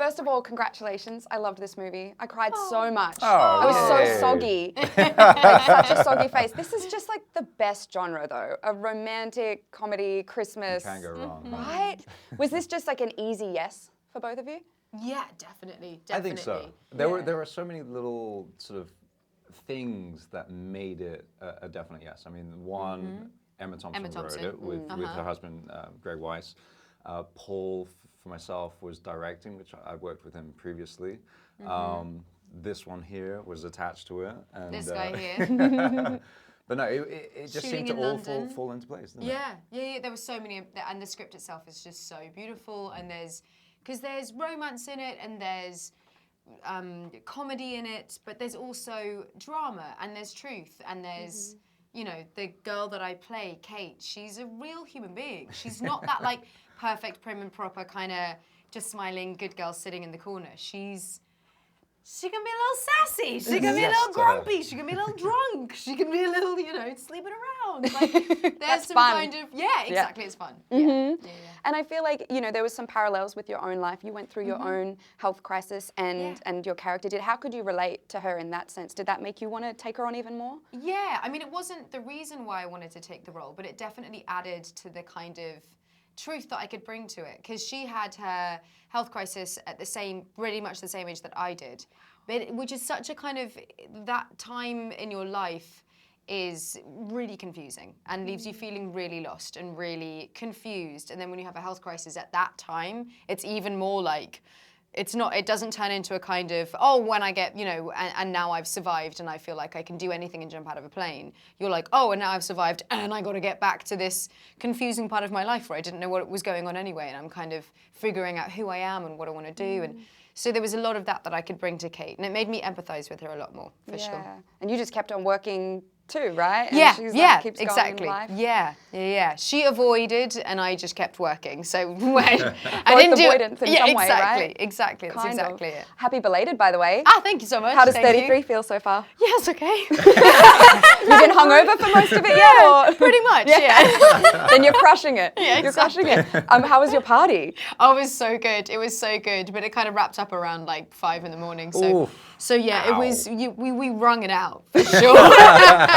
first of all, congratulations. I loved this movie. I cried so much. Oh, I was so soggy. Like, such a soggy face. This is just like the best genre though. A romantic comedy, Christmas. You can't go wrong. Right? Was this just like an easy yes for both of you? Yeah, definitely. I think so. There were so many little sort of things that made it a definite yes. I mean, one, Emma Thompson wrote it with her husband, Greg Weiss. Paul, for myself, was directing, which I worked with him previously. This one here was attached to it. And, this guy here. But no, it just seemed to all fall into place, didn't it? Yeah. There were so many, and the script itself is just so beautiful. And because there's romance in it, and there's comedy in it, but there's also drama, and there's truth, and there's, you know, the girl that I play, Kate, she's a real human being. She's not that like perfect, prim and proper kind of just smiling good girl sitting in the corner. She can be a little sassy, she can be a little grumpy, she can be a little drunk, she can be a little, you know, sleeping around. Like, there's some fun. kind of, exactly, it's fun. And I feel like, you know, there was some parallels with your own life. You went through your own health crisis and your character did. How could you relate to her in that sense? Did that make you want to take her on even more? Yeah, I mean, it wasn't the reason why I wanted to take the role, but it definitely added to the kind of truth that I could bring to it, because she had her health crisis at pretty much the same age that I did, which is such a kind of, that time in your life is really confusing and leaves you feeling really lost and really confused. And then when you have a health crisis at that time, it's even more like, it doesn't turn into a kind of, oh, when I get, you know, and now I've survived and I feel like I can do anything and jump out of a plane. You're like, oh, and now I've survived and I got to get back to this confusing part of my life where I didn't know what was going on anyway, and I'm kind of figuring out who I am and what I want to do. And so there was a lot of that I could bring to Kate, and it made me empathize with her a lot more, for sure. And you just kept on working too, right? And Yeah, she's keeps exactly. Going in life. Yeah. She avoided, and I just kept working. So I Both didn't do avoidance in some way, right? Exactly. That's Kind of. exactly it. Happy belated, by the way. Ah, thank you so much. How does Thank 33 you. feel so far? Yeah, it's okay. You've been hungover for most of it yet, or Pretty much, yeah. then you're crushing it. Yeah, You're crushing it. How was your party? Oh, it was so good. It was so good, but it kind of wrapped up around like 5 in the morning. So yeah, it was. We wrung it out for sure.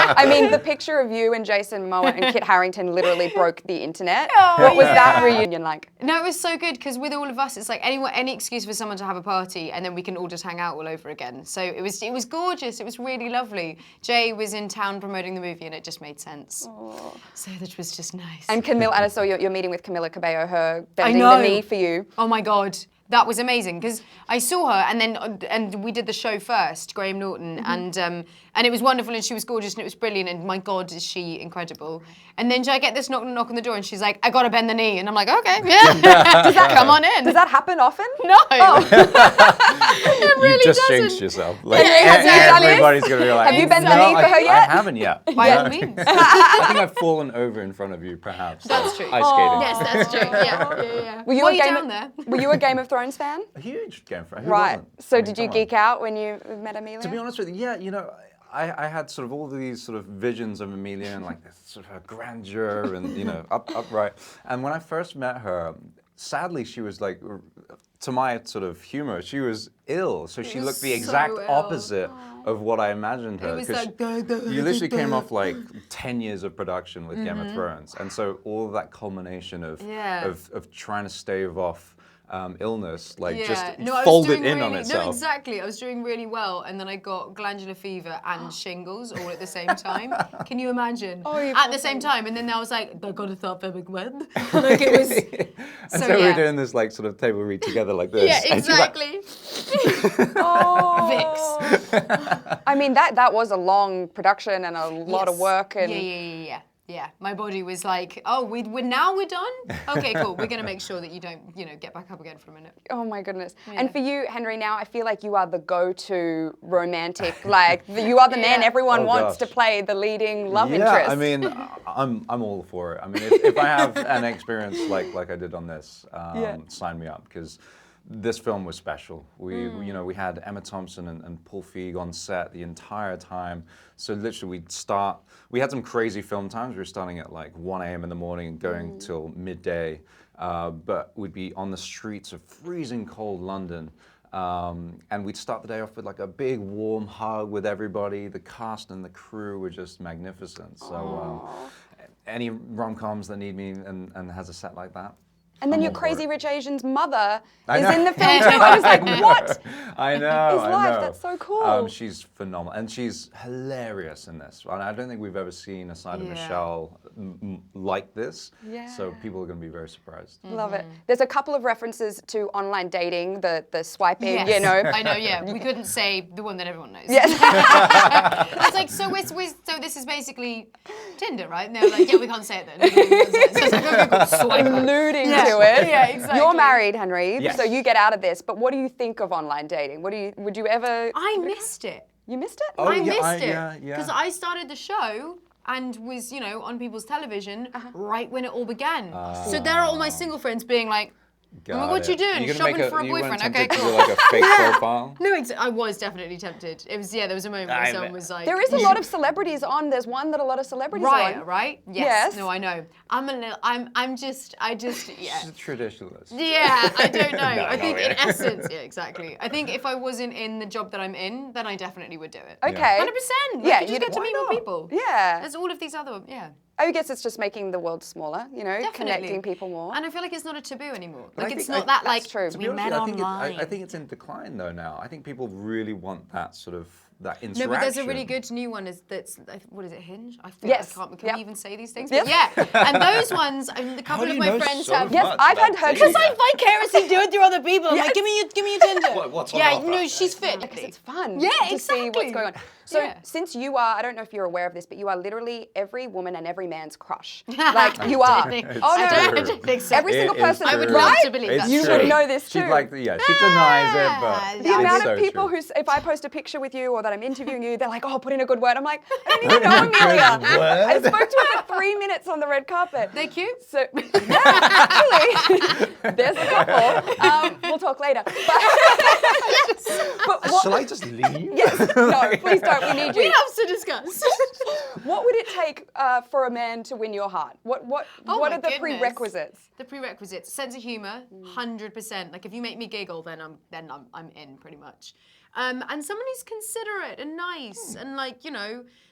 I mean, the picture of you and Jason Momoa and Kit Harington literally broke the internet. What was that reunion like? No, it was so good because with all of us, it's like any excuse for someone to have a party, and then we can all just hang out all over again. So it was gorgeous. It was really lovely. Jay was in town promoting the movie, and it just made sense. So that was just nice. And Camilla, and I saw you're meeting with Camilla Cabello, her bending the knee for you. Oh my God. That was amazing because I saw her and we did the show first, Graham Norton, and it was wonderful and she was gorgeous and it was brilliant and my God is she incredible. And then I get this knock on the door and she's like, I gotta bend the knee, and I'm like, okay, yeah. Does that come on in? Does that happen often? No. It really You just doesn't. jinxed yourself. Like, exactly. everybody's gonna be like, Have you bent the knee for her yet? I haven't yet. By all means. I think I've fallen over in front of you, perhaps. That's true. Ice skating. Yes, that's true. Yeah. Were you Why a are you Game down there? Were you a Game of Thrones fan? A huge Game of Thrones. Right. So I mean, did you come on. geek out when you met Emilia? To be honest with you, yeah, you know, I had sort of all these sort of visions of Emilia and like this sort of her grandeur and, you know, upright. And when I first met her, sadly, she was like, to my sort of humor, she was ill. So she looked the exact opposite of what I imagined her. It was like, you literally came off like 10 years of production with Game of Thrones. And so all of that culmination of trying to stave off illness, like just folded in on itself. No, exactly. I was doing really well, and then I got glandular fever and shingles all at the same time. Can you imagine? At the same time, and then I was like, I gotta start filming when? Like it was. And so we were doing this like sort of table read together like this. Yeah, exactly. Vicks. I mean, that was a long production and a lot of work. And Yeah, my body was like, oh, we're done? Okay, cool. We're going to make sure that you don't, get back up again for a minute. Oh my goodness. Yeah. And for you, Henry, now I feel like you are the go-to romantic, like you are the man everyone wants to play the leading love interest. Yeah, I mean, I'm all for it. I mean, if I have an experience like I did on this, sign me up, because this film was special. We had Emma Thompson and Paul Feig on set the entire time. So literally we had some crazy film times. We were starting at like 1 a.m. in the morning and going till midday. but we'd be on the streets of freezing cold London. And we'd start the day off with like a big warm hug with everybody. The cast and the crew were just magnificent. So any rom-coms that need me and has a set like that. And then I'm your all for Crazy it. Rich Asians mother is know. in the film too. I was like, what? I know. His I life, know. that's so cool. She's phenomenal, and she's hilarious in this. And I don't think we've ever seen a side of Yeah. Michelle like this. Yeah. So people are going to be very surprised. Love it. There's a couple of references to online dating, the swiping, Yes. you know. I know, yeah. We couldn't say the one that everyone knows. Yes. It's like, so this is basically Tinder, right? And they're like, yeah, we can't say it then. We can't say it. So it's like, okay, cool, swipe. Alluding Yeah. to it. Yeah, exactly. You're married, Henry, Yes. so you get out of this. But what do you think of online dating? Would you ever? I missed it. You missed it? Oh, I yeah, missed it. yeah. Because I started the show and was, on people's television right when it all began. So there are all my single friends being like, Got what it. you doing? You're gonna Shopping for a you weren't boyfriend? tempted Okay, to cool. do like a fake profile. No, I was definitely tempted. It was, there was a moment where I someone bet. was like... There is a lot of celebrities on. There's one that a lot of celebrities are Right, on. right? Yes. No, I know. I just, yeah. She's a traditionalist. Yeah, I don't know. I no, think yeah. in essence, yeah, exactly. I think if I wasn't in the job that I'm in, then I definitely would do it. Okay. 100%. Yeah, You just you'd- get to why meet more not? people. Yeah. There's all of these other, I guess it's just making the world smaller, Definitely. connecting people more. And I feel like it's not a taboo anymore. But I Like, it's think- not that, that's like, true. To we be honest met with you, online. I think it's in decline though now. I think people really want that sort of that No, interaction. but there's a really good new one. That's what is it? Hinge? I feel Yes. I can't. Can Yep. we even say these things? Yes. But yeah. And those ones, I mean, a couple do of you my know friends so have. Yes, much I've had about her- dating? Because I vicariously do it through other people. I'm like, give me your Tinder. What's on yeah, offer? no, she's fit. Because it's fun Yeah, to see what's exactly. going on. So Yeah. since you are, I don't know if you're aware of this, but you are literally every woman and every man's crush. Like you are. think- Oh no, I don't think so. every single It is person. I would true. love right? to believe It's that's You true. would know this She'd too. like, she denies it, but The it's amount so of people true. if I post a picture with you or that I'm interviewing you, they're like, oh, put in a good word. I'm like, I don't even know Emilia. Good word? I spoke to her for 3 minutes on the red carpet. They're cute. So, yeah, actually, there's a couple. We'll talk later. But what, Shall I just leave? yes, no, please don't. We need We you. have to discuss. What would it take for a man to win your heart? What Oh what my are the goodness. prerequisites? The prerequisites: sense of humor, 100%. Like if you make me giggle, then I'm in pretty much. And someone who's considerate and nice, and like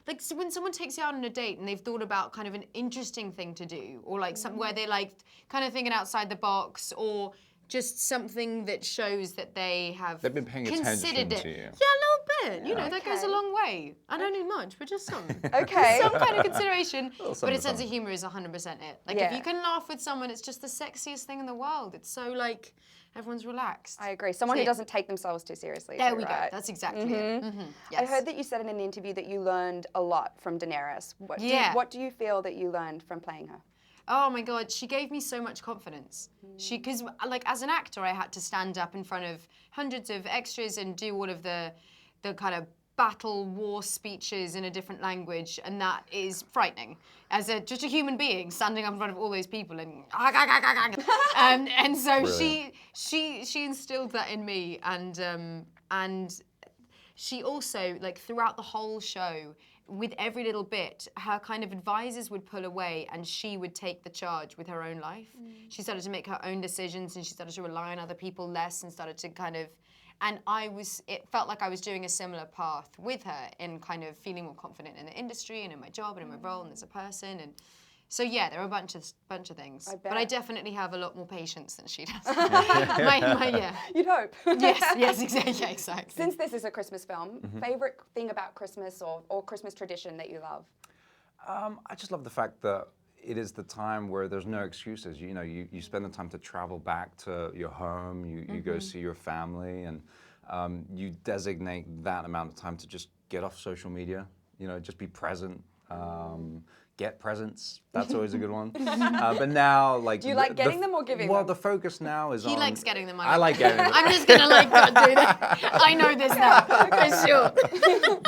like so when someone takes you out on a date and they've thought about kind of an interesting thing to do, or like some where they like kind of thinking outside the box, or just something that shows that they have They've been paying considered attention it. to you. Yeah, a little bit. That goes a Okay. long way. I don't need much, but just some. Okay. Some kind of consideration. But a something, sense of something. humor is 100% it. Like Yeah. if you can laugh with someone, it's just the sexiest thing in the world. It's so like everyone's relaxed. I agree. Someone who it. doesn't take themselves too seriously. There too, we go. right? That's exactly it. I Yes. heard that you said in an interview that you learned a lot from Daenerys. What do you feel that you learned from playing her? Oh my God, she gave me so much confidence. Because like as an actor, I had to stand up in front of hundreds of extras and do all of the kind of battle war speeches in a different language, and that is frightening. As just a human being standing up in front of all those people and and so Brilliant. she instilled that in me, and she also like throughout the whole show. With every little bit, her kind of advisors would pull away and she would take the charge with her own life. She started to make her own decisions and she started to rely on other people less and started to kind of, and it felt like I was doing a similar path with her in kind of feeling more confident in the industry and in my job and in my role and as a person. And so yeah, there are a bunch of things. But I bet. definitely have a lot more patience than she does. Yeah. You'd hope. Yes, exactly. Yeah, exactly. Since this is a Christmas film, favorite thing about Christmas or Christmas tradition that you love? I just love the fact that it is the time where there's no excuses. You spend the time to travel back to your home, you go see your family, and you designate that amount of time to just get off social media, just be present. Get presents. That's always a good one. But now, like, Do you like getting them or giving Well, them? the focus now is on. He likes getting them. I like getting them. I'm just gonna not do that. I know this now for sure.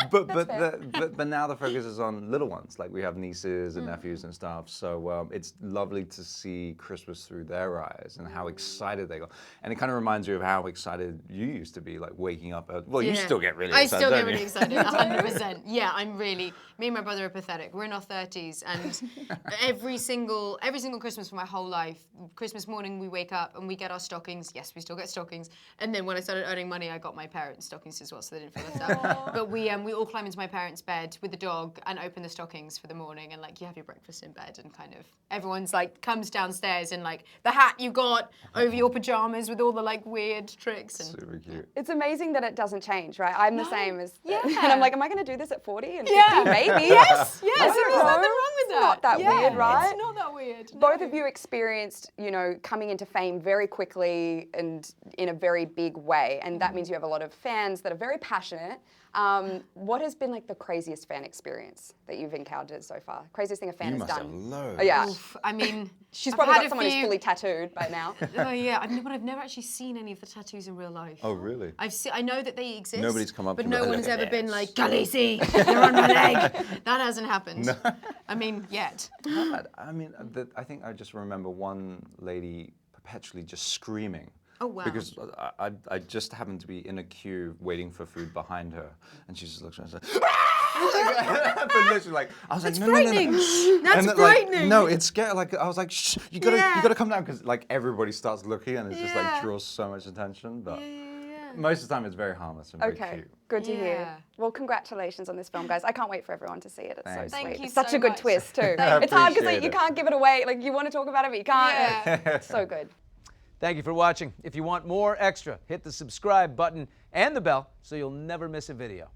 but now the focus is on little ones. Like we have nieces and nephews and stuff. So it's lovely to see Christmas through their eyes and how excited they got. And it kind of reminds you of how excited you used to be, like waking up. You still get really excited. I still get don't really you? excited. 100%. Yeah, me and my brother are pathetic. We're in our 30s stockings, and every single Christmas for my whole life, Christmas morning we wake up and we get our stockings. Yes, we still get stockings. And then when I started earning money, I got my parents' stockings as well, so they didn't feel left out. But we all climb into my parents' bed with the dog and open the stockings for the morning, and like you have your breakfast in bed, and kind of everyone's like comes downstairs in like the hat you got over your pajamas with all the like weird tricks. And super cute. It's amazing that it doesn't change, right? I'm the same as, Yeah. and I'm like, am I going to do this at 40 and 50? Yeah. Maybe. Yes, I there's don't nothing know. wrong with that. It's not that weird, right? It's not that weird. Both of you experienced, you know, coming into fame very quickly and in a very big way, and that means you have a lot of fans that are very passionate. What has been like the craziest fan experience that you've encountered so far? Craziest thing a fan You has must done? have loads. Oh, yeah. Oof, I mean, She's I've probably had got a someone who's few- fully tattooed by now. Oh yeah, but I've never actually seen any of the tattoos in real life. Oh, really? I know that they exist. Nobody's come up but to no me one's like, ever been "Yes." like, Khaleesi, you're on my leg. That hasn't happened. I mean, yet. I mean, I think I just remember one lady perpetually just screaming. Oh, wow. Because I just happened to be in a queue waiting for food behind her, and she just looks around and says, but literally, like, I was That's like, no, frightening. no, no. That's And then, frightening. Like, no, it's scary. Like, I was like, shh, you gotta Yeah. come down, because like everybody starts looking, and it just like Yeah. draws so much attention. But Yeah. most of the time, it's very harmless and very Okay, cute. good to hear. Yeah. Well, congratulations on this film, guys. I can't wait for everyone to see it. It's Thanks. so Thank sweet. you It's such so a good much. twist too. Thank It's hard because Appreciate you it. can't give it away. Like you want to talk about it, but you can't. Yeah. It's so good. Thank you for watching. If you want more extra, hit the subscribe button and the bell so you'll never miss a video.